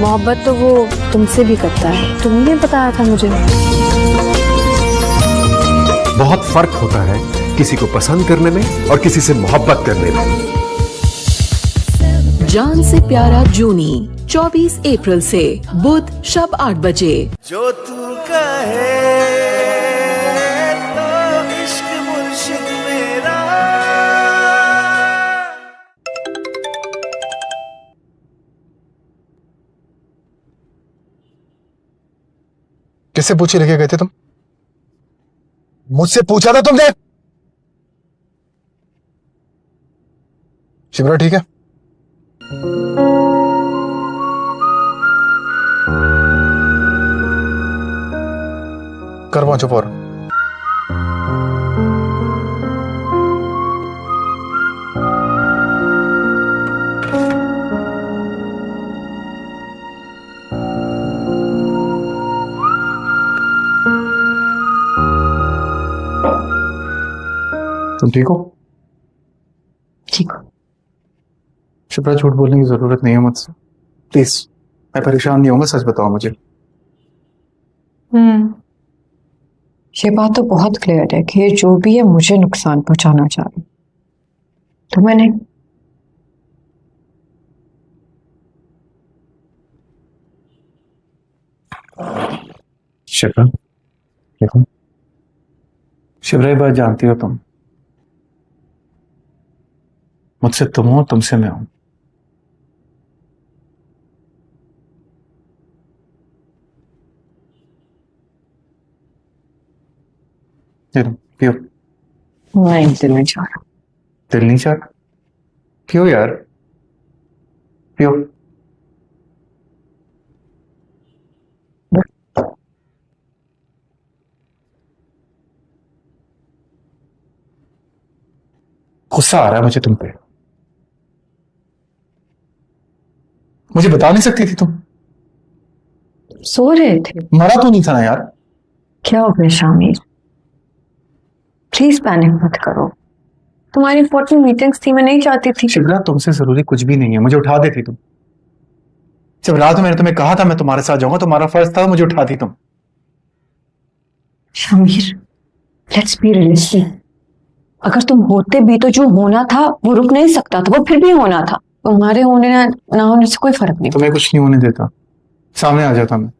मोहब्बत तो वो तुमसे भी करता है, तुमने बताया था मुझे। बहुत फर्क होता है किसी को पसंद करने में और किसी से मोहब्बत करने में। जान से प्यारा जूनी 24 अप्रैल से बुध शब 8 बजे। जो तू कहे तो इश्क मुर्शिद मेरा। किससे पूछे लेके गए थे तुम? मुझसे पूछा था तुमने? शिवरा ठीक है? कर पहुंचो फौरन। तुम ठीक हो? ठीक हो? शिप्रा झूठ बोलने की जरूरत नहीं है मुझसे, प्लीज। मैं परेशान नहीं होऊंगा, सच बताओ मुझे। ये बात तो बहुत क्लियर है कि ये जो भी है मुझे नुकसान पहुंचाना चाह रही, तुम्हें नहीं। शिप्रा देखो, शिप्रा ये बात जानती हो तुम, मुझसे तुम हो, तुमसे मैं हूं। पियो। नहीं, दिल नहीं चाह रहा। दिल नहीं चाह रहा? क्यों यार? पियो। गुस्सा आ रहा है मुझे तुम पे। मुझे बता नहीं सकती थी तुम? सो रहे थे। मरा तो नहीं था ना यार? क्या हो गया शामिर? प्लीज पैनिक मत करो। तुम्हारी इंपॉर्टेंट मीटिंग्स थी, मैं नहीं चाहती थी। शिवरा तुमसे जरूरी कुछ भी नहीं है, मुझे उठा देती तुम। जब रात में मैंने तुम्हें कहा था मैं तुम्हारे साथ जाऊंगा, तुम्हारा फर्ज था, मुझे उठाती तुम। Shamir, let's be realistic. अगर तुम होते भी तो जो होना था वो रुक नहीं सकता था, वो फिर भी होना था। तुम्हारे होने ना होने से कोई फर्क नहीं। तुम्हें कुछ नहीं होने देता, सामने आ जाता मैं।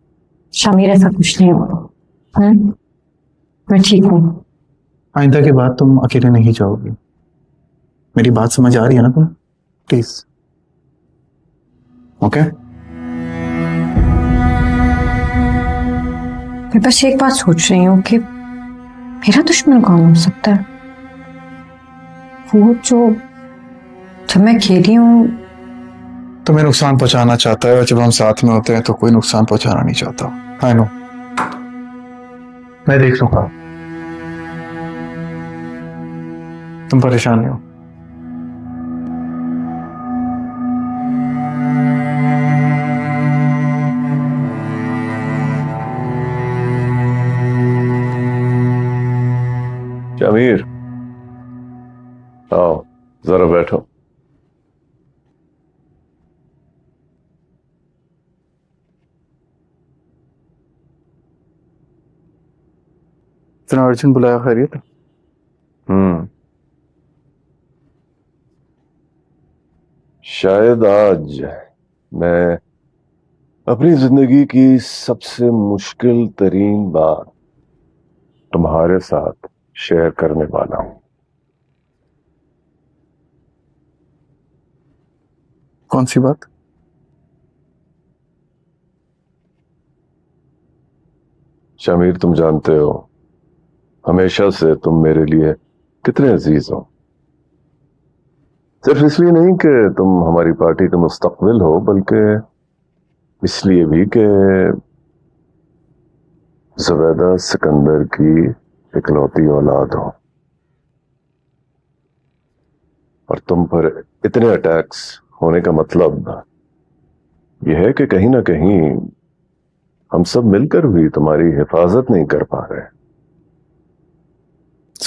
शामिर, ऐसा कुछ नहीं होगा। मैं ठीक हूँ। आइंदा के बाद तुम अकेले नहीं जाओगे। मेरी बात समझ आ रही है ना तुम? प्लीज। ओके? मैं बस एक बात सोच रही हूँ कि मेरा दुश्मन कौन हो सकता है? वो जो मैं खेली हूँ। तुम्हें नुकसान पहुंचाना चाहता है, और जब हम साथ में होते हैं तो कोई नुकसान पहुंचाना नहीं चाहता। आई नो, मैं देख लूंगा। तुम परेशान नहीं हो। शमीर, आओ जरा बैठो। इतना अर्जेंट बुलाया? खैरियत? शायद आज मैं अपनी जिंदगी की सबसे मुश्किल तरीन बात तुम्हारे साथ शेयर करने वाला हूं। कौन सी बात? शमीर, तुम जानते हो हमेशा से तुम मेरे लिए कितने अजीज हो। सिर्फ इसलिए नहीं कि तुम हमारी पार्टी का मुस्तकबिल हो, बल्कि इसलिए भी कि जुबैदा सिकंदर की इकलौती औलाद हो। और तुम पर इतने अटैक्स होने का मतलब यह है कि कहीं ना कहीं हम सब मिलकर भी तुम्हारी हिफाजत नहीं कर पा रहे।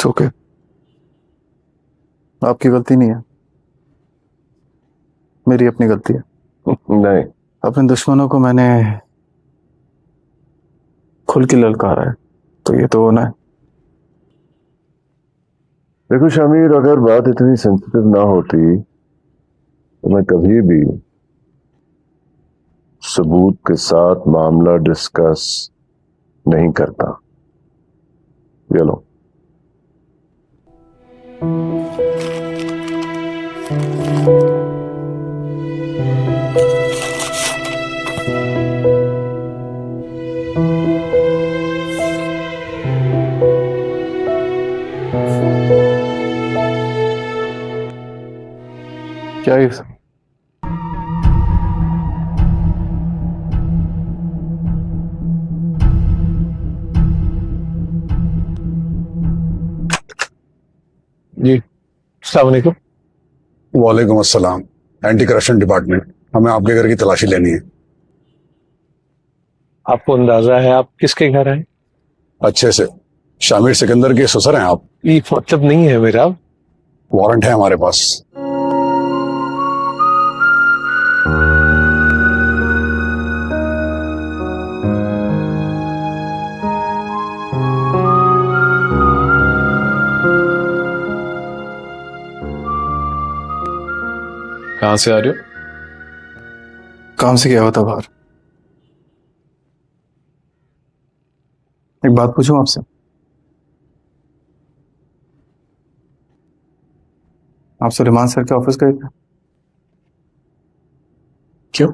ओके, आपकी गलती नहीं है, मेरी अपनी गलती है। नहीं, अपने दुश्मनों को मैंने खुल के ललकारा है, तो ये तो होना है। देखो शमीर, अगर बात इतनी सेंसिटिव ना होती तो मैं कभी भी सबूत के साथ मामला डिस्कस नहीं करता। ये लो। क्या ये सब? जी अस्सलाम वालेकुम। वालेकुम अस्सलाम। एंटी करप्शन डिपार्टमेंट, हमें आपके घर की तलाशी लेनी है। आपको अंदाजा है आप किसके घर आए? अच्छे से। शामिर सिकंदर के ससुर हैं आप? ये मतलब नहीं है मेरा। वारंट है हमारे पास। कहाँ से आ रहे हो? काम से क्या होता बाहर। एक बात पूछूं आपसे? आप सुलेमान सर के ऑफिस गए थे? क्यों?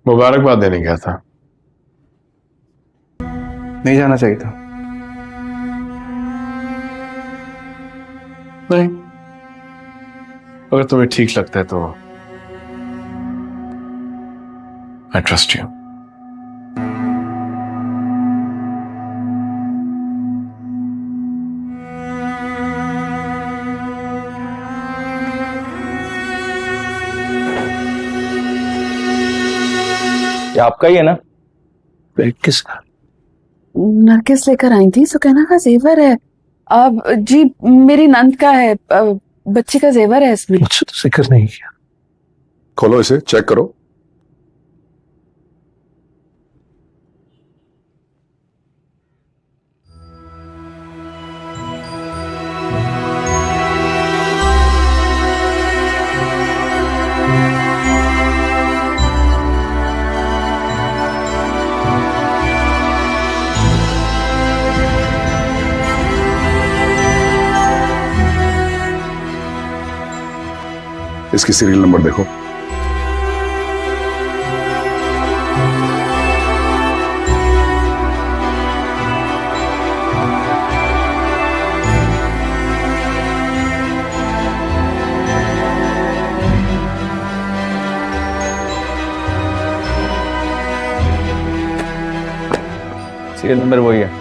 मुबारकबाद देने गया था। नहीं जाना चाहिए था। नहीं, अगर तुम्हें ठीक लगता है तो आई ट्रस्ट यू। ये आपका ही है ना? किसका? नरगिस लेकर आई थी, सुकैना का जेवर है। अब जी मेरी नंद का है, बच्ची का जेवर है इसमें। मुझसे तो जिक्र नहीं किया। खोलो इसे, चेक करो। इसकी सीरियल नंबर देखो। सीरियल नंबर वही है।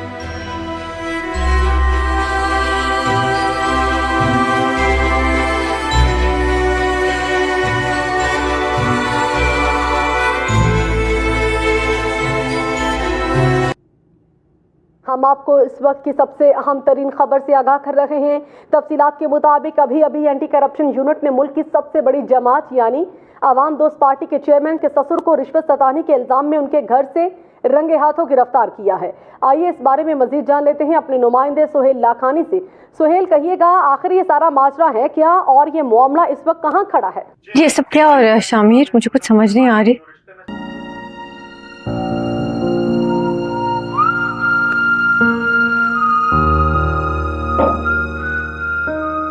हम आपको इस वक्त की सबसे अहम तरीन खबर से आगाह कर रहे हैं। तफसीलात के मुताबिक अभी अभी एंटी करप्शन यूनिट ने मुल्क की सबसे बड़ी जमात यानी आवाम दोस्त पार्टी के चेयरमैन के ससुर को रिश्वत सताने के इल्जाम में उनके घर से रंगे हाथों गिरफ्तार किया है। आइए इस बारे में मजीद जान लेते हैं अपने नुमाइंदे सुहेल लाखानी से। सुहेल, कहिएगा आखिर ये सारा माजरा है क्या और ये मामला इस वक्त कहाँ खड़ा है? ये सब क्या हो रहा है शामिर? मुझे कुछ समझ नहीं आ रही।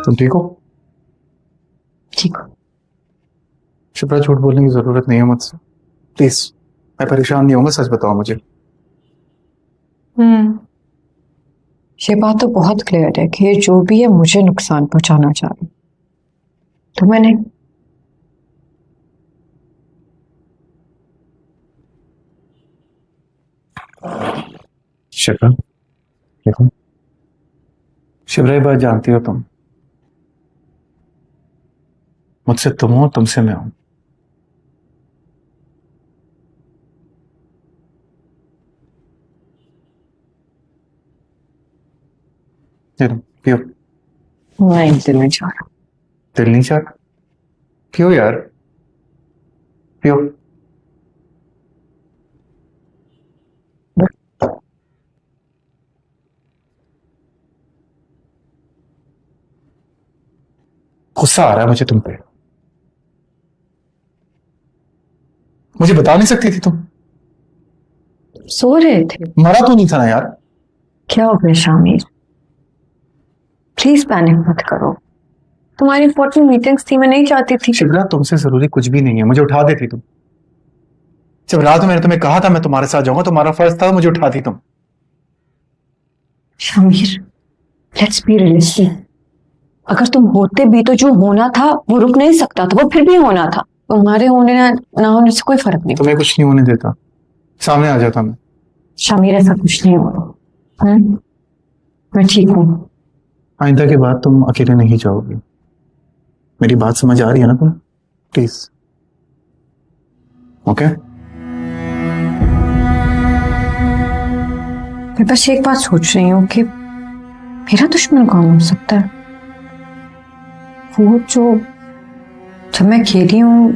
तुम ठीक हो? ठीक हो? शिप्रा, झूठ बोलने की जरूरत नहीं है मुझसे, प्लीज। मैं परेशान नहीं होऊंगा, सच बताओ मुझे। ये बात तो बहुत क्लियर है कि ये जो भी है मुझे नुकसान पहुंचाना चाह रही, तो मैंने शिप्रा देखो, शिप्रा ये बात जानती हो तुम, मुझसे तुम हो, तुमसे मैं हूं। पियो। नहीं, दिल नहीं चाह रहा। दिल नहीं चाह रहा? पियो यार, पियो। गुस्सा आ रहा है मुझे तुम पे। मुझे बता नहीं सकती थी तुम? सो रहे थे। मरा तो नहीं था ना यार। क्या हो गया शामिर? प्लीज पैनिक मत करो। तुम्हारी इंपॉर्टेंट मीटिंग्स थी, मैं नहीं चाहती थी। शिवरा, तुमसे जरूरी कुछ भी नहीं है, मुझे उठा देती तुम। जब रात में मैंने तुम्हें कहा था मैं तुम्हारे साथ जाऊंगा, तुम्हारा फर्ज था, मुझे उठाती तुम। Shamir, let's be realistic. अगर तुम होते भी तो जो होना था वो रुक नहीं सकता था, वो फिर भी होना था। तुम्हारे होने ना होने से कोई फर्क नहीं। तुम्हें कुछ नहीं होने देता, सामने आ जाता मैं। शामिर, ऐसा कुछ नहीं होगा। मैं ठीक हूँ। आइंदा के बाद तुम अकेले नहीं जाओगे। मेरी बात समझ आ रही है ना तुम? Please, okay? मैं बस एक बात सोच रही हूँ कि मेरा दुश्मन कौन हो सकता है? वो जो जब मैं खेली हूँ।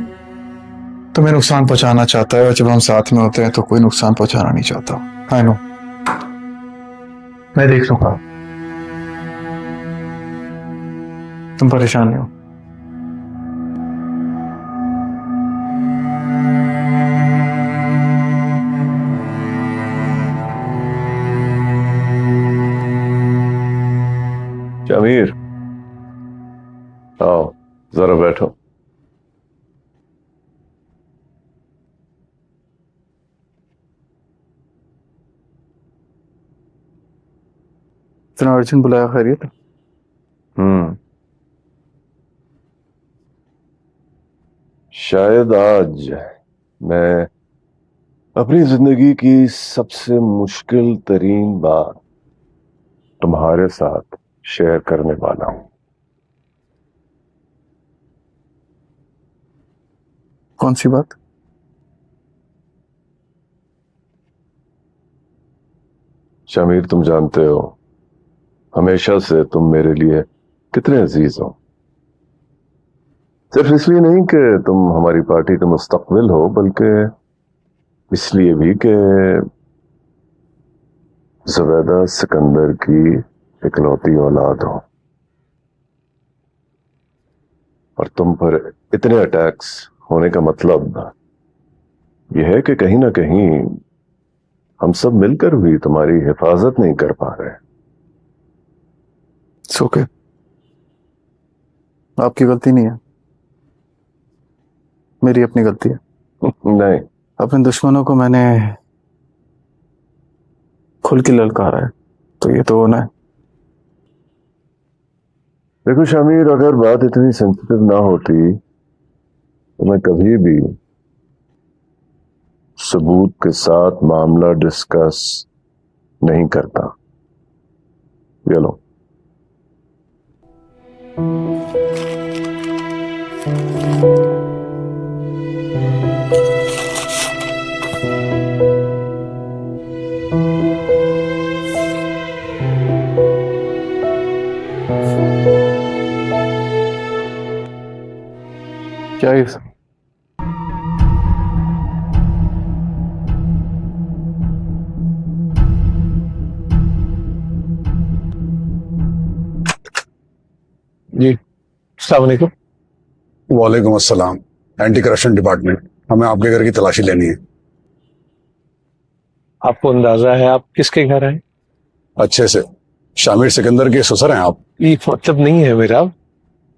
तुम्हें नुकसान पहुंचाना चाहता है और जब हम साथ में होते हैं तो कोई नुकसान पहुंचाना नहीं चाहता। आई नो, मैं देख लूंगा, तुम परेशान नहीं हो। शमीर, आओ जरा बैठो। इतना अर्जेंट बुलाया? खैरियत? शायद आज मैं अपनी जिंदगी की सबसे मुश्किल तरीन बात तुम्हारे साथ शेयर करने वाला हूं। कौन सी बात? शमीर, तुम जानते हो हमेशा से तुम मेरे लिए कितने अजीज हो। सिर्फ इसलिए नहीं कि तुम हमारी पार्टी का मुस्तकबिल हो, बल्कि इसलिए भी कि जुबैदा सिकंदर की इकलौती औलाद हो। और तुम पर इतने अटैक्स होने का मतलब यह है कि कहीं ना कहीं हम सब मिलकर भी तुम्हारी हिफाजत नहीं कर पा रहे। ओके, आपकी गलती नहीं है, मेरी अपनी गलती है। नहीं, अपने दुश्मनों को मैंने खुल के ललकारा है, तो ये तो होना है। देखो शमीर, अगर बात इतनी सेंसिटिव ना होती तो मैं कभी भी सबूत के साथ मामला डिस्कस नहीं करता। ये लो। क्या है सब? जी, अस्सलाम वालेकुम। वालेकुम अस्सलाम। एंटी करप्शन डिपार्टमेंट, हमें आपके घर की तलाशी लेनी है। आपको अंदाजा है आप किसके घर आए? अच्छे से, शामिर सिकंदर के ससुर हैं आप? ये मतलब नहीं है मेरा।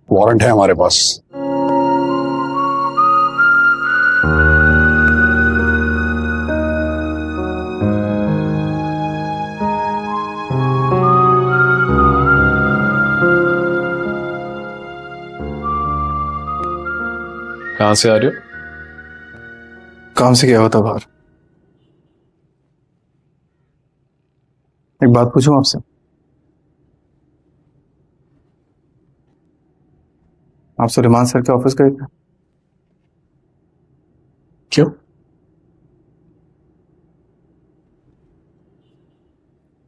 वारंट है हमारे पास। कहां से आ रहे हो? काम से गया होता बाहर। एक बात पूछूं आपसे? आप सुलेमान सर के ऑफिस गए थे? क्यों?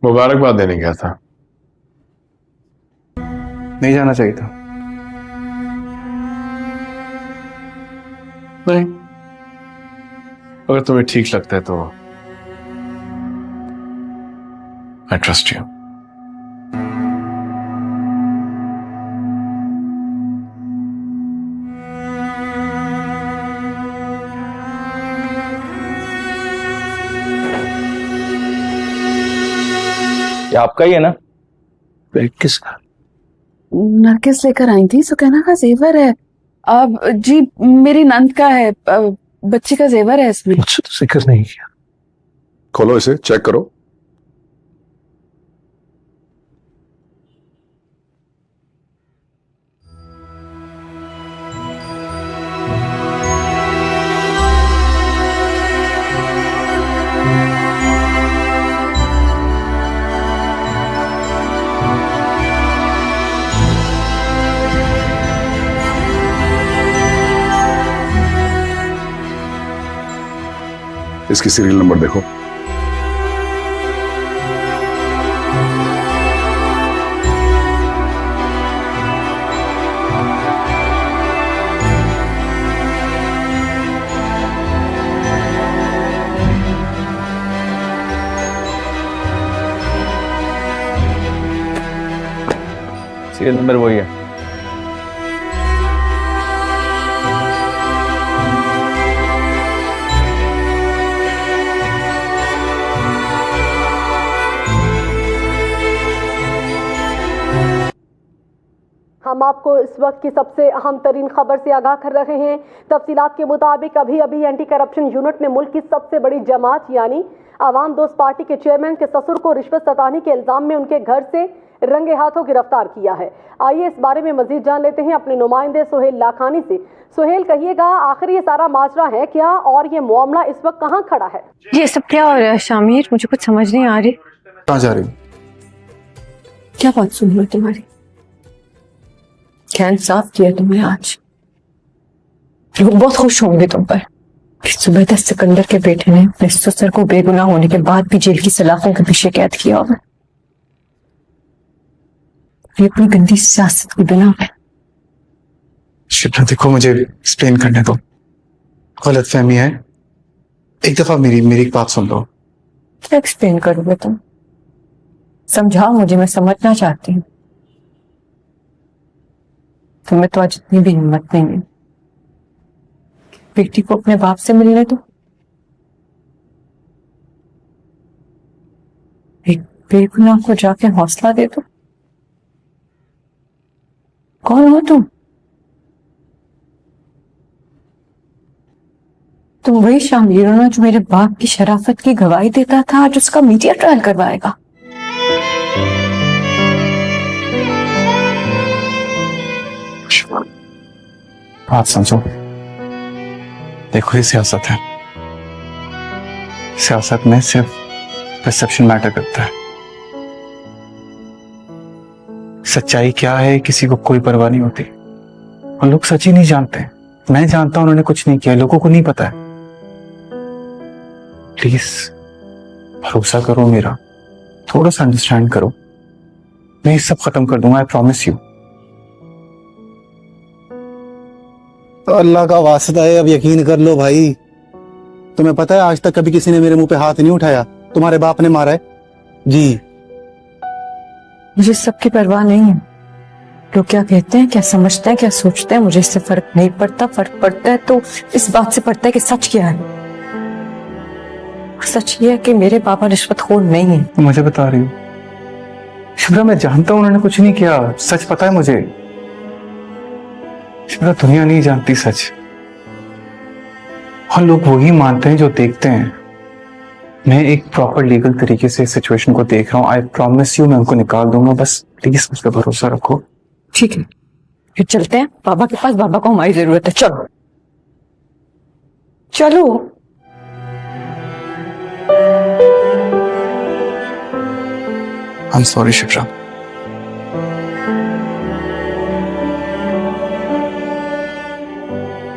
मुबारकबाद देने गया था। नहीं जाना चाहिए था। नहीं, अगर तुम्हें ठीक लगता है तो आई ट्रस्ट यू। ये आपका ही है ना? किसका? नरगिस लेकर आई थी, सुकैना का जेवर है। अब जी मेरी नंद का है, बच्ची का जेवर है इसमें। मुझसे तो जिक्र नहीं किया। खोलो इसे, चेक करो। इसकी सीरियल नंबर देखो। सीरियल नंबर वही है। हम आपको इस वक्त की सबसे अहम तरीन खबर से आगाह कर रहे हैं। तफसीलात के मुताबिक अभी अभी एंटी करप्शन यूनिट ने मुल्क की सबसे बड़ी जमात यानी आवाम दोस्त पार्टी के चेयरमैन के ससुर को रिश्वत सताने के इल्जाम में उनके घर से रंगे हाथों गिरफ्तार किया है। आइए इस बारे में मजीद जान लेते हैं अपने नुमाइंदे सुहेल लाखानी से। सुहेल, कहिएगा, आखिर ये सारा माजरा है क्या और ये मामला इस वक्त कहाँ खड़ा है? ये सब क्या हो रहा है शामिर? मुझे कुछ समझ नहीं आ रही। कहाँ जा रही हूँ? क्या बात सुन रही तुम्हारी? क्या इंसाफ किया तुमने आज? लोग बहुत खुश होंगे तुम पर। सुबह सिकंदर के बेटे ने अपने ससुर को बेगुनाह होने के बाद भी जेल की सलाखों के पीछे कैद किया होगा। ये अपनी गंदी सियासत की बिना पे। शिप्रा देखो, मुझे एक्सप्लेन करने दो। गलत फहमी है, एक दफा मेरी एक बात सुन लो। क्या एक्सप्लेन करोगे तुम? समझाओ मुझे, मैं समझना चाहती हूँ। तुम्हें तो आज इतनी भी हिम्मत नहीं है। बेटी को अपने बाप से मिलने दो। एक बेगुनाह को जाके हौसला दे दो। कौन हो तुम? तुम वही शामिर हो ना जो मेरे बाप की शराफत की गवाही देता था, आज उसका मीडिया ट्रायल करवाएगा। बात समझो, देखो ये सियासत है। सियासत में सिर्फ परसेप्शन मैटर करता है। सच्चाई क्या है किसी को कोई परवाह नहीं होती, और लोग सच ही नहीं जानते। मैं जानता हूं उन्होंने कुछ नहीं किया, लोगों को नहीं पता है। प्लीज भरोसा करो मेरा, थोड़ा सा अंडरस्टैंड करो। मैं ये सब खत्म कर दूंगा, आई प्रॉमिस यू। तो अल्लाह का वास्ता है, अब यकीन कर लो भाई। तुम्हें पता है आज तक कभी किसी ने मेरे मुंह पे हाथ नहीं उठाया, तुम्हारे बाप ने मारा है जी। मुझे सबकी परवाह नहीं है। लोग क्या कहते हैं, क्या समझते हैं, क्या सोचते हैं, मुझे इससे फर्क नहीं पड़ता। फर्क पड़ता है तो इस बात से पड़ता है कि सच क्या है। सच ये है कि मेरे पापा रिश्वतखोर नहीं है। मुझे बता रही हूँ शिप्रा, मैं जानता हूं उन्होंने कुछ नहीं किया। सच पता है मुझे। शिप्रा, दुनिया नहीं जानती सच, और लोग वही मानते हैं जो देखते हैं। मैं एक प्रॉपर लीगल तरीके से सिचुएशन को देख रहा हूँ। आई प्रॉमिस यू, मैं उनको निकाल दूंगा। बस प्लीज मुझ पर भरोसा रखो। ठीक है, फिर चलते हैं बाबा के पास। बाबा को हमारी जरूरत है। चलो चलो। I am sorry Shipra.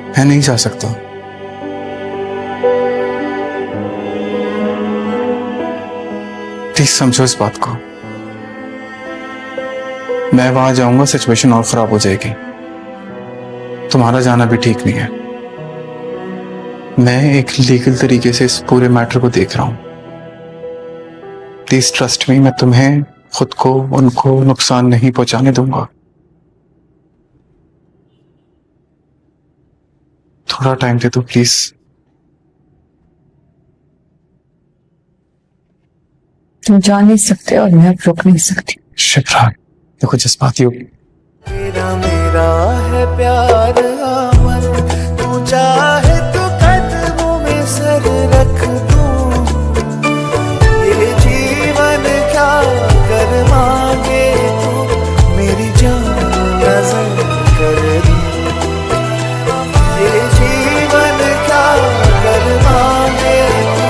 मैं नहीं जा सकता। प्लीज समझो इस बात को। मैं वहां जाऊंगा, सिचुएशन और खराब हो जाएगी। तुम्हारा जाना भी ठीक नहीं है। मैं एक लीगल तरीके से इस पूरे मैटर को देख रहा हूं। प्लीज ट्रस्ट मी, मैं तुम्हें, खुद को, उनको नुकसान नहीं पहुंचाने दूंगा। थोड़ा टाइम दे दो प्लीज। तुम जा नहीं सकते और मैं अब रुक नहीं सकती। शिप्रा, देखो जज्बाती हो। तेरा मेरा है प्यार अमर, तू चाहे तो कदमों में सर रख दूं। ये जीवन क्या कर मांगे तू, मेरी जान नजर कर दूं। ये जीवन क्या कर मांगे तू,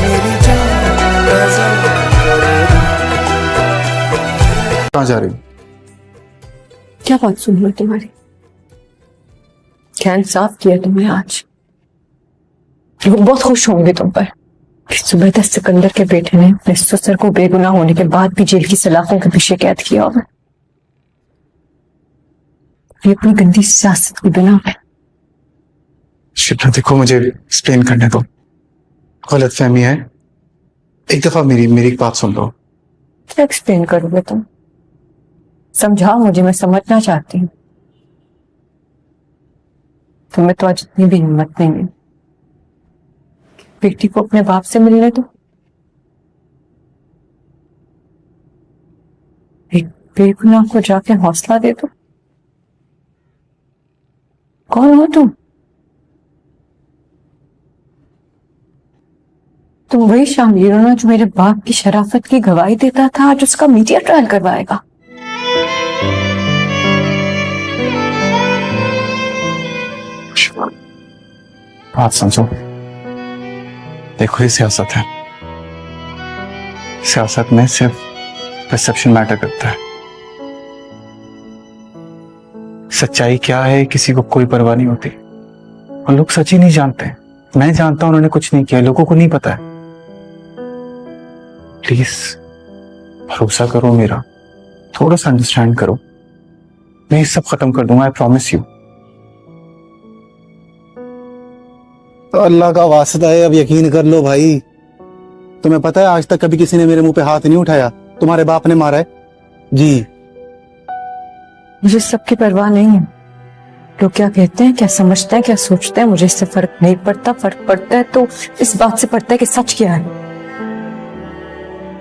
मेरी जान नजर कर दूं। कहाँ जा रही हो? क्या बात सुन लो तुम्हारी? क्या इंसाफ किया तुमने आज? लोग बहुत खुश होंगे तुम पर कि सुबह सिकंदर के बेटे ने अपने ससुर को बेगुनाह होने के बाद भी जेल की सलाखों के पीछे कैद किया होगा। ये अपनी गंदी सियासत की बिना पे। शिप्रा देखो, मुझे एक्सप्लेन करने दो। गलत फहमी है, एक दफा मेरी एक बात सुन लो। क्या एक्सप्लेन करोगे तुम? समझाओ मुझे, मैं समझना चाहती हूँ। तुम्हें तो आज इतनी भी हिम्मत नहीं है बेटी को अपने बाप से मिलने दो। एक बेगुनाह को जाके हौसला दे दो। कौन हो तुम? तुम वही शामिर हो ना जो मेरे बाप की शराफत की गवाही देता था, आज उसका मीडिया ट्रायल करवाएगा। बात समझो, देखो ये सियासत है। सियासत में सिर्फ परसेप्शन मैटर करता है। सच्चाई क्या है किसी को कोई परवाह नहीं होती, और लोग सच ही नहीं जानते। मैं जानता हूं उन्होंने कुछ नहीं किया, लोगों को नहीं पता है। प्लीज भरोसा करो मेरा, थोड़ा सा अंडरस्टैंड करो। मैं ये सब खत्म कर दूंगा, आई प्रॉमिस यू। अल्लाह का वास्ता है, अब यकीन कर लो भाई। तुम्हें पता है आज तक कभी किसी ने मेरे मुंह पे हाथ नहीं उठाया, तुम्हारे बाप ने मारा है जी। मुझे सबकी परवाह नहीं है। लोग क्या कहते हैं, क्या समझते हैं, क्या सोचते हैं, मुझे इससे फर्क नहीं पड़ता। फर्क पड़ता है तो इस बात से पड़ता है कि सच क्या है।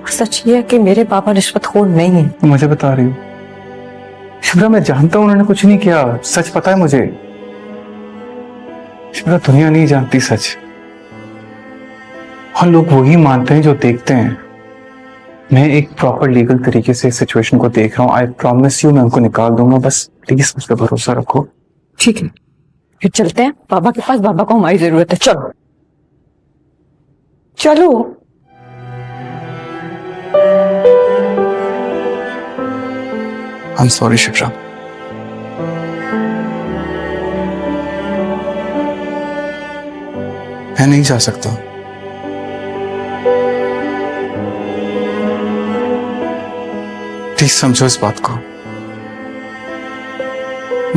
सच ये है कि मेरे पापा रिश्वतखोर नहीं है। मुझे बता रही हो शिप्रा, मैं जानता हूं उन्होंने कुछ नहीं किया, सच पता है मुझे। शिप्रा, दुनिया नहीं जानती सच, और लोग वही मानते हैं जो देखते हैं। मैं एक प्रॉपर लीगल तरीके से सिचुएशन को देख रहा हूं। आई प्रॉमिस यू, मैं उनको निकाल दूंगा। बस प्लीज मुझ पर भरोसा रखो। ठीक है, फिर चलते हैं बाबा के पास। बाबा को हमारी जरूरत है। चलो चलो। I am sorry Shipra. मैं नहीं जा सकता। प्लीज समझो इस बात को।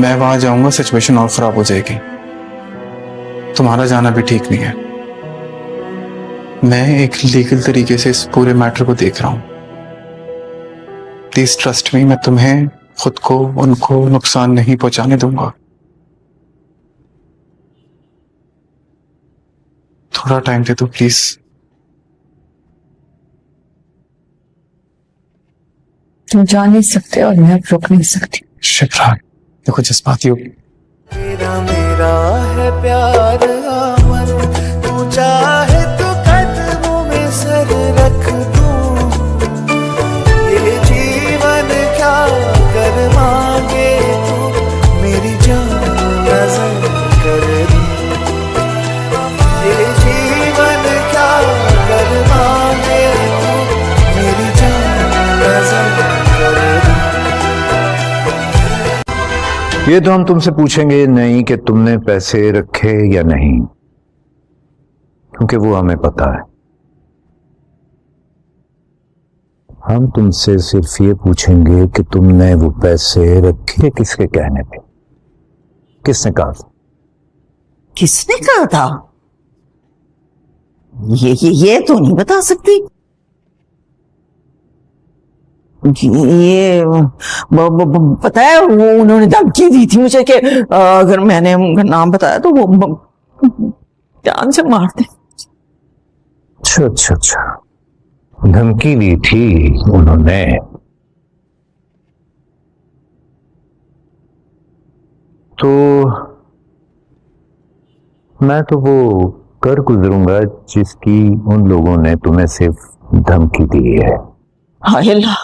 मैं वहां जाऊंगा, सिचुएशन और खराब हो जाएगी। तुम्हारा जाना भी ठीक नहीं है। मैं एक लीगल तरीके से इस पूरे मैटर को देख रहा हूं। प्लीज ट्रस्ट मी, मैं तुम्हें, खुद को, उनको नुकसान नहीं पहुंचाने दूंगा। थोड़ा टाइम दे दो प्लीज। तुम जा नहीं सकते और मैं अब रुक नहीं सकती। शिप्रा, देखो जज्बाती हो। तेरा मेरा है प्यार अमर, तू चाहे तो कदमों में सर रख दूं। ये जीवन क्या कर मांगे तू, मेरी जान नजर कर दूं। ये जीवन क्या कर मांगे तू, मेरी जान नजर कर दूं। ये तो हम तुमसे पूछेंगे नहीं कि तुमने पैसे रखे या नहीं, क्योंकि वो हमें पता है। हम तुमसे सिर्फ ये पूछेंगे कि तुमने वो पैसे रखे किसके कहने पे, किसने कहा था? किसने कहा था? ये तो नहीं बता सकती। ये पता है, वो उन्होंने धमकी दी थी मुझे कि अगर मैंने उनका नाम बताया तो वो जान से मार दे। अच्छा अच्छा अच्छा, धमकी दी थी उन्होंने। तो मैं तो वो कर गुजरूंगा जिसकी उन लोगों ने तुम्हें सिर्फ धमकी दी है। हाय अल्लाह,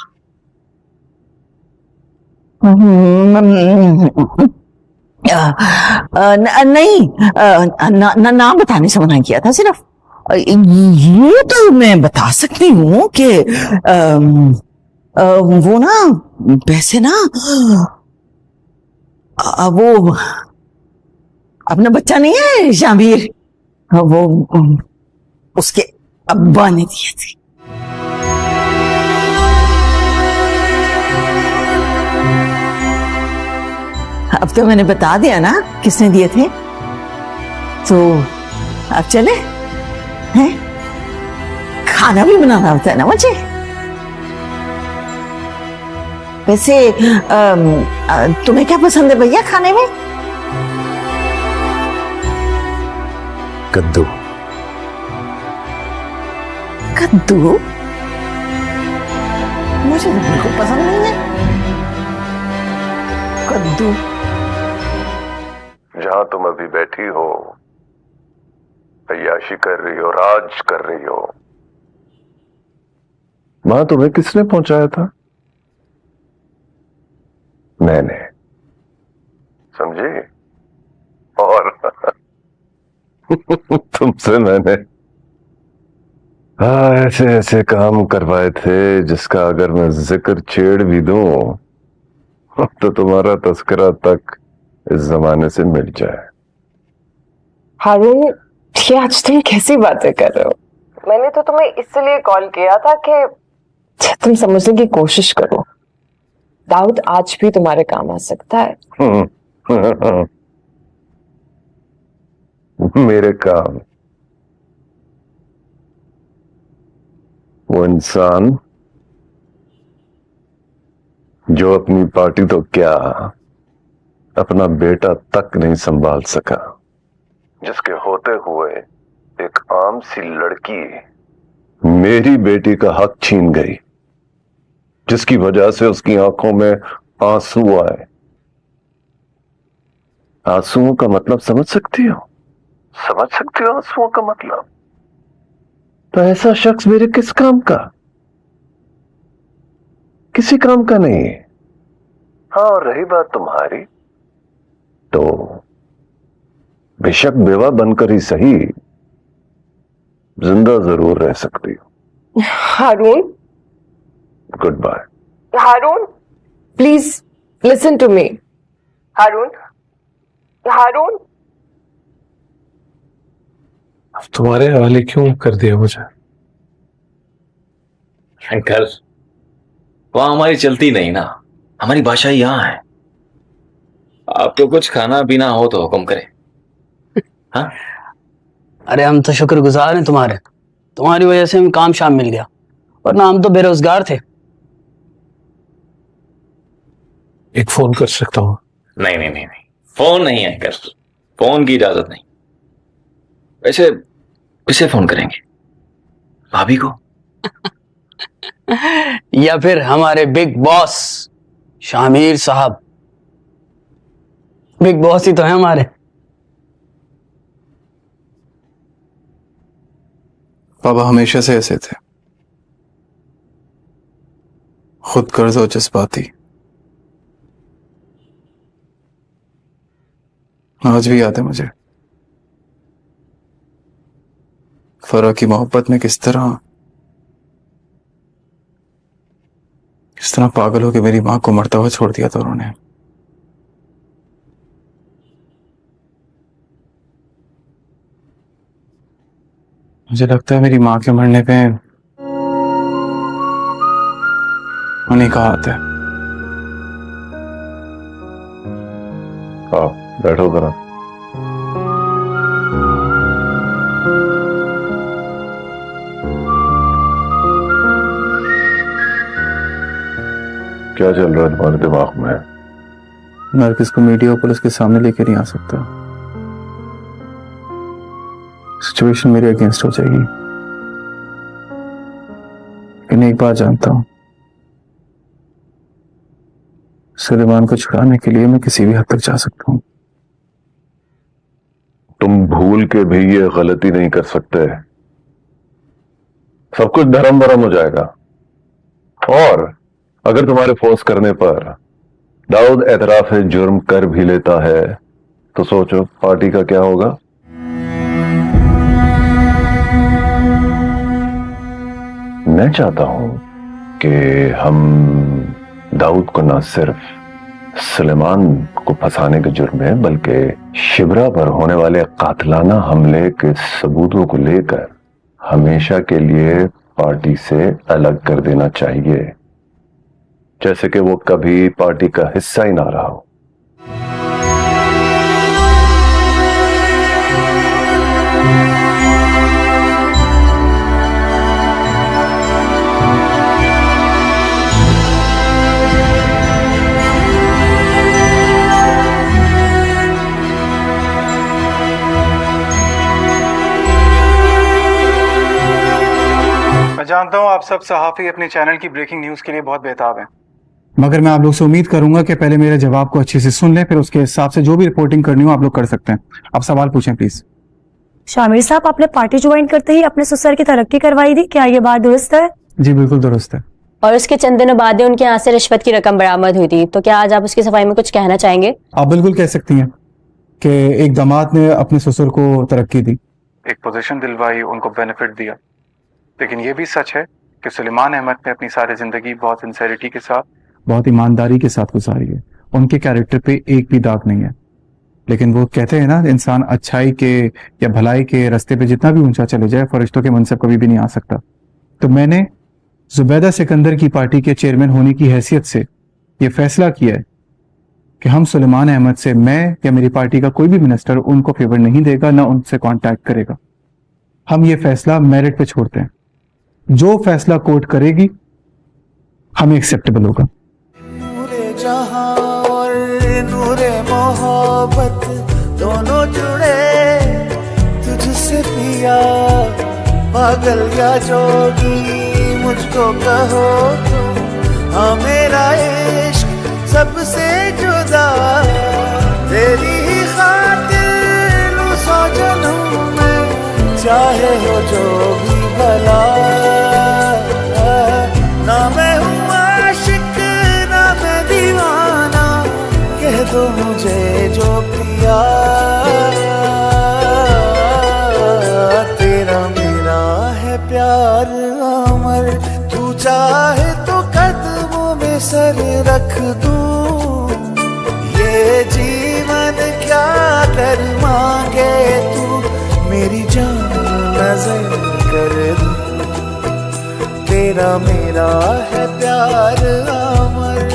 नहीं, नाम बताने से मना किया था सिर्फ। ये तो मैं बता सकती हूँ कि वो ना, वैसे ना, वो अपना बच्चा नहीं है शामिर, वो उसके अब्बा ने दिए थे। अब तो मैंने बता दिया ना किसने दिए थे, तो अब चले हैं? खाना भी बनाना होता है ना मुझे। वैसे तुम्हें क्या पसंद है भैया खाने में? कद्दू। कद्दू मुझे तो बिल्कुल पसंद नहीं है कद्दू। जहां तुम अभी बैठी हो, अय्याशी कर रही हो, राज कर रही हो, वहां तुम्हें किसने पहुंचाया था? मैंने, समझे? और तुमसे मैंने ऐसे ऐसे काम करवाए थे जिसका अगर मैं जिक्र छेड़ भी दूं तो तुम्हारा तस्करा तक इस जमाने से मिट जाए। हारून, ये आज तुम कैसी बातें कर रहे हो? मैंने तो तुम्हें इसलिए कॉल किया था कि तुम समझने की कोशिश करो। दाऊद आज भी तुम्हारे काम आ सकता है। मेरे काम? वो इंसान जो अपनी पार्टी तो क्या अपना बेटा तक नहीं संभाल सका, जिसके होते हुए एक आम सी लड़की मेरी बेटी का हक छीन गई, जिसकी वजह से उसकी आंखों में आंसू आए। आंसुओं का मतलब समझ सकती हो? समझ सकती हो आंसुओं का मतलब? तो ऐसा शख्स मेरे किस काम का? किसी काम का नहीं है। हाँ, और रही बात तुम्हारी, तो बेशक बेवा बनकर ही सही जिंदा जरूर रह सकती हो। Haroon, goodbye. Haroon, please listen to me. Haroon, Haroon, तुम्हारे हवाले क्यों कर दिया मुझे? शंकर, वहां हमारी चलती नहीं ना, हमारी भाषा यहाँ है। आपको कुछ खाना पीना हो तो हुक्म करें। हाँ? अरे हम तो शुक्रगुजार हैं तुम्हारे, तुम्हारी वजह से हमें काम शाम मिल गया, वरना हम तो बेरोजगार थे। एक फोन कर सकता हूँ? नहीं नहीं नहीं नहीं, फोन नहीं है कर, फोन की इजाजत नहीं। वैसे किसे फोन करेंगे? भाभी को? या फिर हमारे बिग बॉस शामिर साहब, बिग बॉस ही तो है हमारे। पापा हमेशा से ऐसे थे, खुद कर्ज और जज्बाती। आज भी याद है मुझे फरा की मोहब्बत में किस तरह पागल होकर मेरी मां को मरता हुआ छोड़ दिया था उन्होंने। मुझे लगता है मेरी मां के मरने पे उन्हीं का हाथ है। आओ बैठो जरा। क्या चल रहा है तुम्हारे दिमाग में? नरगिस को मीडिया और पुलिस के सामने लेके नहीं आ सकता। सिचुएशन मेरे अगेंस्ट हो जाएगी। लेकिन एक बात जानता हूं, सुलेमान को छुड़ाने के लिए मैं किसी भी हद तक जा सकता हूं। तुम भूल के भी ये गलती नहीं कर सकते। सब कुछ धर्म भरम हो जाएगा। और अगर तुम्हारे फोर्स करने पर दाऊद एतराफ जुर्म कर भी लेता है तो सोचो पार्टी का क्या होगा। मैं चाहता हूं कि हम दाऊद को न सिर्फ सुलेमान को फंसाने के जुर्म में बल्कि शिबरा पर होने वाले कातलाना हमले के सबूतों को लेकर हमेशा के लिए पार्टी से अलग कर देना चाहिए, जैसे कि वो कभी पार्टी का हिस्सा ही ना रहा हो। मैं जानता हूं आप सब सहाफी अपने चैनल की ब्रेकिंग न्यूज के लिए बहुत बेताब हैं, मगर मैं आप लोग से उम्मीद करूंगा कि पहले मेरे जवाब को अच्छे से सुन लें, फिर उसके हिसाब से जो भी रिपोर्टिंग करनी हो आप लोग कर सकते हैं। आप सवाल पूछें प्लीज। शामिर साहब, आपने पार्टी ज्वाइन करते ही अपने ससुर की तरक्की करवाई थी, क्या ये बात दुरुस्त है? जी बिल्कुल दुरुस्त है। और उसके चंद दिनों बाद उनके यहाँ से रिश्वत की रकम बरामद हुई थी, तो क्या आज आप उसकी सफाई में कुछ कहना चाहेंगे? आप बिल्कुल कह सकती हैं कि एक दामाद ने अपने ससुर को तरक्की दी, एक पोजीशन दिलवाई, उनको बेनिफिट दिया। लेकिन ये भी सच है कि सुलेमान अहमद ने अपनी सारी जिंदगी बहुत सिंसेरिटी के साथ, बहुत ईमानदारी के साथ गुजारी है। उनके कैरेक्टर पे एक भी दाग नहीं है। लेकिन वो कहते हैं ना, इंसान अच्छाई के या भलाई के रास्ते पे जितना भी ऊंचा चले जाए, फरिश्तों के मनसब कभी भी नहीं आ सकता। तो मैंने जुबैदा सिकंदर की पार्टी के चेयरमैन होने की हैसियत से ये फैसला किया है कि हम सुलेमान अहमद से, मैं या मेरी पार्टी का कोई भी मिनिस्टर उनको फेवर नहीं देगा, ना उनसे कॉन्टैक्ट करेगा। हम ये फैसला मेरिट पे छोड़ते हैं। जो फैसला कोर्ट करेगी हमें एक्सेप्टेबल होगा। नूरे जहां और नूरे मोहब्बत दोनों जुड़े तुझसे पिया, पागल या जोगी मुझको कहो तुम, हाँ मेरा इश्क सबसे जुदा, तेरी ही खातिर लूं सौ जन्म में, चाहे हो जो भी भला। ना मैं हूँ आशिक ना मैं दीवाना, कह दो मुझे जो पिया, तेरा मेरा है प्यार अमर, तू चाहे तो कदमों में सर रख दूं, ये जीवन क्या कर मांगे तू, मेरी जान नजर कर दूं, तेरा मेरा है प्यार अमर।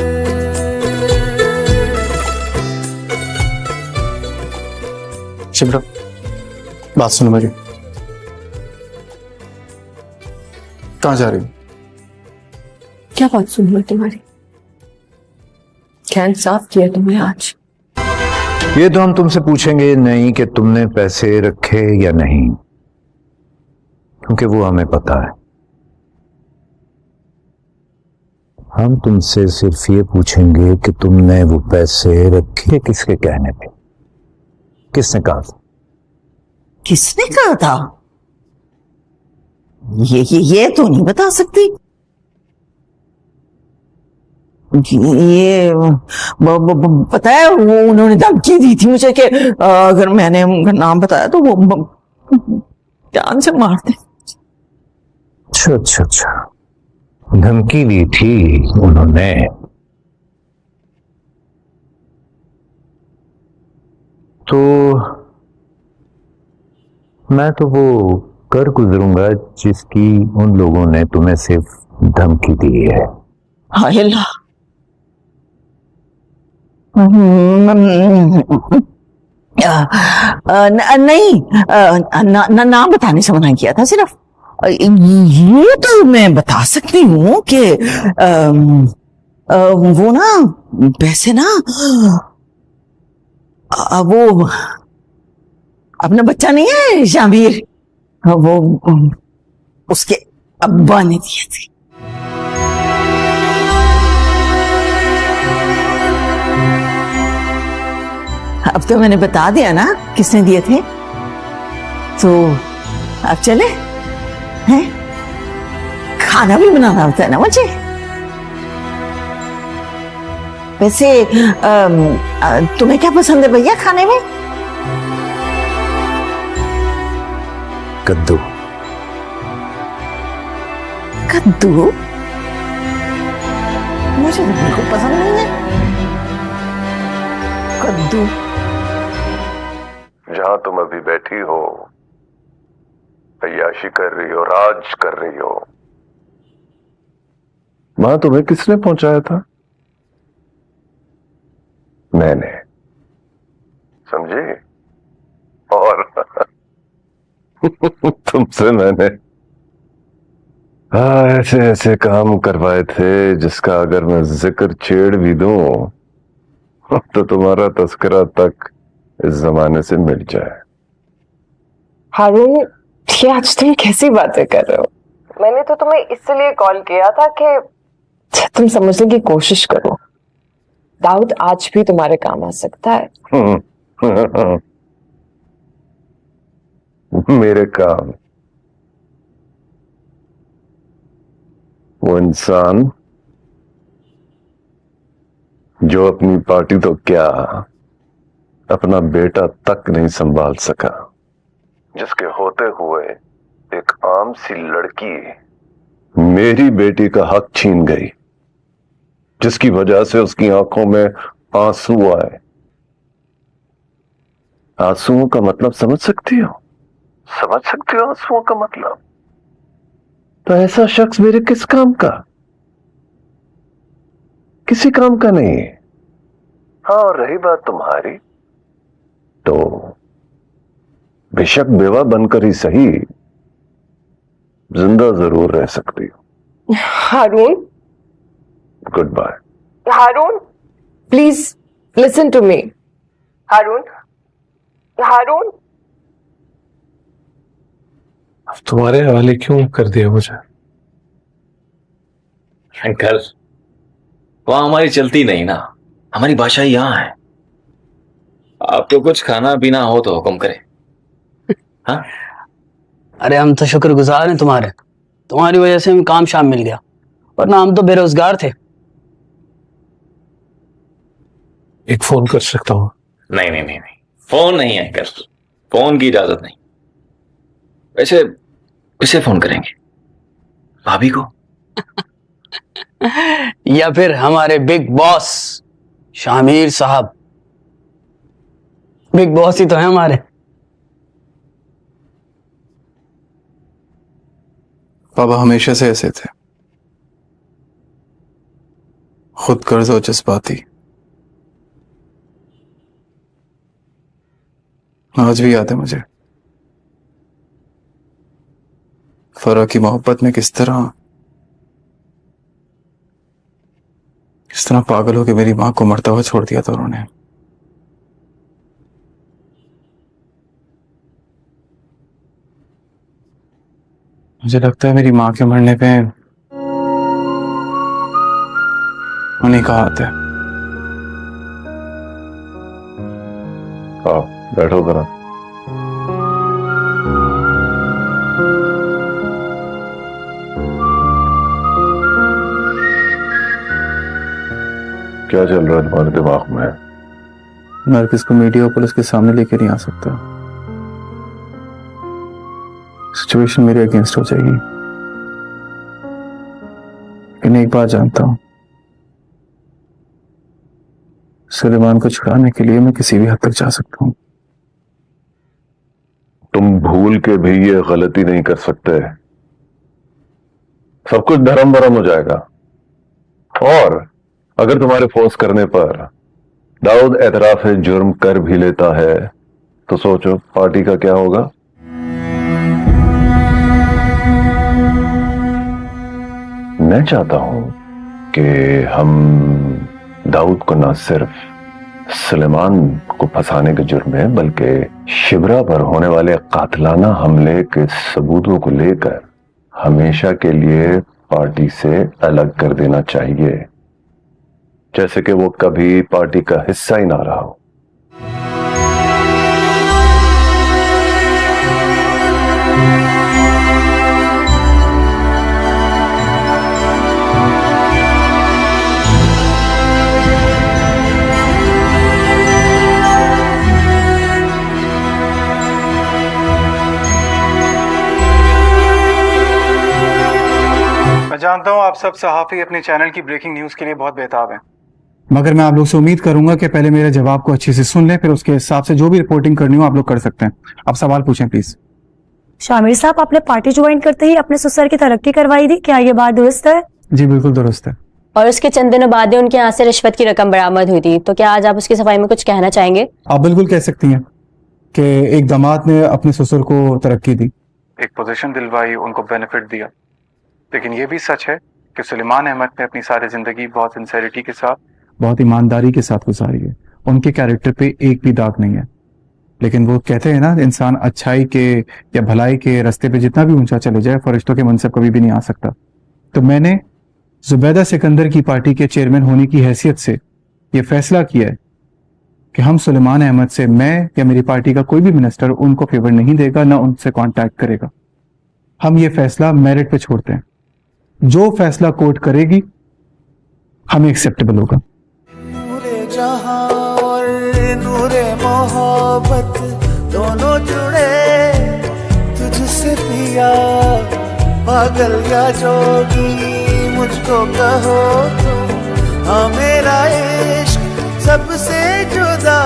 शिब्रा, बात सुनो मेरी। कहाँ जा रही हो? क्या बात सुन लो तुम्हारी? क्या इंसाफ किया तुमने आज? ये तो हम तुमसे पूछेंगे नहीं कि तुमने पैसे रखे या नहीं, क्योंकि वो हमें पता है। हम तुमसे सिर्फ ये पूछेंगे कि तुमने वो पैसे रखे किसके कहने पे, किसने कहा था? किसने कहा था? ये तो नहीं बता सकती। ये पता है, वो उन्होंने धमकी दी थी मुझे कि अगर मैंने उनका नाम बताया तो वो जान से मार दे। अच्छा, धमकी दी थी उन्होंने। तो मैं तो वो कर गुजरूंगा जिसकी उन लोगों ने तुम्हें सिर्फ धमकी दी है। हाय अल्लाह, नहीं, नाम बताने से मना किया था सिर्फ। ये तो मैं बता सकती हूँ कि वो ना वैसे ना वो अपना बच्चा नहीं है शामिर, वो उसके अब्बा ने दिए थे। अब तो मैंने बता दिया ना किसने दिए थे, तो अब चले हैं? खाना भी बनाना होता है ना मुझे। वैसे तुम्हें क्या पसंद है भैया खाने में? कद्दू। कद्दू मुझे तो बिल्कुल पसंद नहीं है कद्दू। जहां तुम अभी बैठी हो, अय्याशी कर रही हो, राज कर रही हो, वहां तुम्हें किसने पहुंचाया था? मैंने, समझे? और तुमसे मैंने ऐसे ऐसे काम करवाए थे जिसका अगर मैं जिक्र छेड़ भी दूं तो तुम्हारा तस्करा तक इस जमाने से मिट जाए। हारून, ये आज तुम कैसी बातें कर रहे हो? मैंने तो तुम्हें इसलिए कॉल किया था कि तुम समझने की कोशिश करो। दाऊद आज भी तुम्हारे काम आ सकता है। मेरे काम? वो इंसान जो अपनी पार्टी तो क्या अपना बेटा तक नहीं संभाल सका, जिसके होते हुए एक आम सी लड़की मेरी बेटी का हक छीन गई, जिसकी वजह से उसकी आंखों में आंसू आए। आंसुओं का मतलब समझ सकती हो? समझ सकती हो आंसुओं का मतलब? तो ऐसा शख्स मेरे किस काम का? किसी काम का नहीं है। हाँ, और रही बात तुम्हारी, तो बेशक बेवा बनकर ही सही जिंदा जरूर रह सकती हो। Haroon, goodbye. Haroon, please listen to me. Haroon, Haroon, अब तुम्हारे हवाले क्यों कर दिया मुझे? अंकल, वहां हमारी चलती नहीं ना, हमारी भाषा यहाँ है। आपको कुछ खाना पीना हो तो हुक्म करें। हाँ? अरे हम तो शुक्रगुजार हैं तुम्हारे, तुम्हारी वजह से हमें काम शाम मिल गया, वरना हम तो बेरोजगार थे। एक फोन कर सकता हूँ? नहीं नहीं नहीं नहीं, फोन नहीं है अंकल, फोन की इजाजत नहीं। वैसे किसे फोन करेंगे? भाभी को? या फिर हमारे बिग बॉस शामिर साहब? बिग बॉस ही तो है हमारे। पापा हमेशा से ऐसे थे, खुद कर्ज और जज्बाती। आज भी याद है मुझे फरा की मोहब्बत में किस तरह पागल होकर मेरी मां को मरता हुआ छोड़ दिया था उन्होंने। मुझे लगता है मेरी मां के मरने पे उन्हीं का हाथ है। आओ बैठो जरा। क्या चल रहा है तुम्हारे दिमाग में? नरगिस को मीडिया और पुलिस के सामने लेके नहीं आ सकता। सिचुएशन मेरे अगेंस्ट हो जाएगी। लेकिन एक बात जानता हूं, सुलेमान को छुड़ाने के लिए मैं किसी भी हद तक जा सकता हूं। तुम भूल के भी ये गलती नहीं कर सकते। सब कुछ धर्म भरम हो जाएगा। और अगर तुम्हारे फोर्स करने पर दाऊद एतराफ जुर्म कर भी लेता है तो सोचो पार्टी का क्या होगा। मैं चाहता हूं कि हम दाऊद को न सिर्फ सुलेमान को फंसाने के जुर्म में बल्कि शिबरा पर होने वाले कातलाना हमले के सबूतों को लेकर हमेशा के लिए पार्टी से अलग कर देना चाहिए, जैसे कि वो कभी पार्टी का हिस्सा ही ना रहा हो। मैं जानता हूं आप सब सहाफी अपने चैनल की ब्रेकिंग न्यूज के लिए बहुत बेताब हैं, मगर मैं आप लोग से उम्मीद करूंगा कि पहले मेरे जवाब को अच्छे से सुन लें, फिर उसके हिसाब से जो भी रिपोर्टिंग करनी हो आप लोग कर सकते हैं। आप सवाल पूछें प्लीज। शामिर साहब, आपने पार्टी ज्वाइन करते ही अपने ससुर की तरक्की करवाई थी, क्या ये बात दुरुस्त है? जी बिल्कुल दुरुस्त है। और उसके चंद दिनों बाद ही उनके यहाँ से रिश्वत की रकम बरामद हुई थी, तो क्या आज आप उसकी सफाई में कुछ कहना चाहेंगे? आप बिल्कुल कह सकती हैं कि एक दामाद ने अपने ससुर को तरक्की दी, एक पोजीशन दिलवाई, उनको बेनिफिट दिया, लेकिन ये भी सच है कि सुलेमान अहमद ने अपनी सारी जिंदगी बहुत सिंसेरिटी के साथ, बहुत ईमानदारी के साथ गुजारी है। उनके कैरेक्टर पे एक भी दाग नहीं है, लेकिन वो कहते हैं ना, इंसान अच्छाई के या भलाई के रास्ते पे जितना भी ऊंचा चले जाए, फरिश्तों के मनसब कभी भी नहीं आ सकता। तो मैंने जुबैदा सिकंदर की पार्टी के चेयरमैन होने की हैसियत से ये फैसला किया है कि हम सुलेमान अहमद से, मैं या मेरी पार्टी का कोई भी मिनिस्टर उनको फेवर नहीं देगा, ना उनसे कॉन्टैक्ट करेगा। हम ये फैसला मेरिट पे छोड़ते हैं, जो फैसला कोर्ट करेगी हमें एक्सेप्टेबल होगा। नूरे जहां और नूरे मोहब्बत दोनों जुड़े तुझसे पिया, पागल या जोगी मुझको कहो तुम, हाँ मेरा इश्क सबसे जुदा,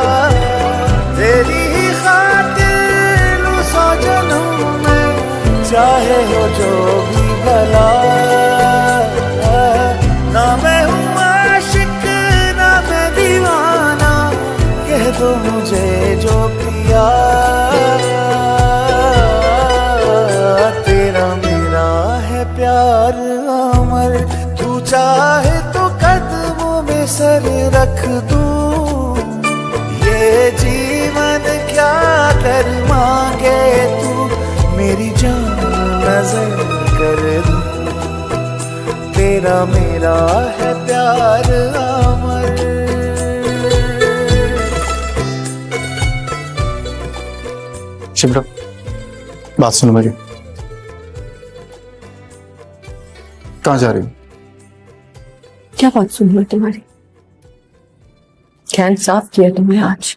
तेरी ही खातिर लूं सौ जन्म में, चाहे हो जो भी भला। ना मैं हूँ आशिक ना मैं दीवाना, कह दो मुझे जो पिया, तेरा मेरा है प्यार अमर, तू चाहे तो कदमों में सर रख दूं, ये जीवन क्या कर मांगे तू, मेरी जान नजर कर दूं, तेरा मेरा है प्यार अमर। शिब्रा, बात सुनो मेरी, कहाँ जा रही हो? क्या बात सुन लो तुम्हारी? क्या इंसाफ किया तुमने आज?